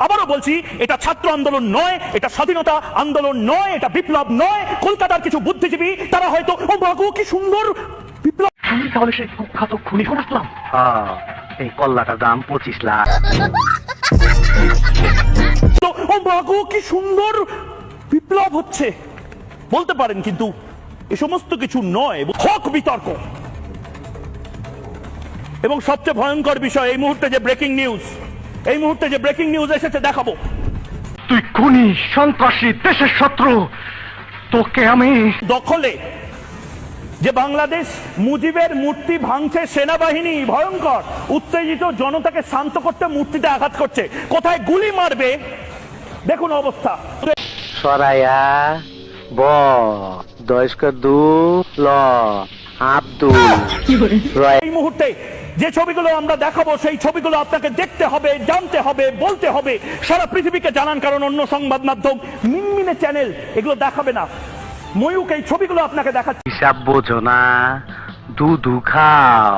আবারও বলছি, এটা ছাত্র আন্দোলন নয়, এটা স্বাধীনতা আন্দোলন নয়, এটা বিপ্লব নয়। কলকাতার কিছু বুদ্ধিজীবী তারা হয়তো ও বাগু কি সুন্দর বিপ্লব, আমি তাহলে সেই কুখ্যাত খুনি আসলাম। এই কল্লাটার দাম 25 লাখ। তো ও বাগু কি সুন্দর বিপ্লব হচ্ছে বলতে পারেন, কিন্তু এ সমস্ত কিছু নয়, হক বিতর্ক। এবং সবচেয়ে ভয়ঙ্কর বিষয়, এই মুহূর্তে যে ব্রেকিং নিউজ এসেছে দেখাবো। তুই খুনি, সন্ত্রাসী, দেশের শত্রু, তোকে আমি দখলে যে বাংলাদেশ মুজিবের মূর্তি ভাঙছে সেনাবাহিনী, ভয়ঙ্কর উত্তেজিত জনতাকে শান্ত করতে মূর্তিতে আঘাত করছে, কোথায় গুলি মারবে দেখুন অবস্থা। সরাইয়া ব দয়স্কর দু ল আব্দুল। এই মুহূর্তে যে ছবিগুলো আমরা দেখাবো, সেই ছবিগুলো আপনাকে দেখতে হবে, জানতে হবে, বলতে হবে, সারা পৃথিবীকে জানান, কারণ অন্য সংবাদ মাধ্যম, মিনমিনে চ্যানেল এগুলো দেখাবে না। ময়ূক এই ছবিগুলো আপনাকে দেখাচ্ছে। হিসাব বোঝো না, দুধু খাও।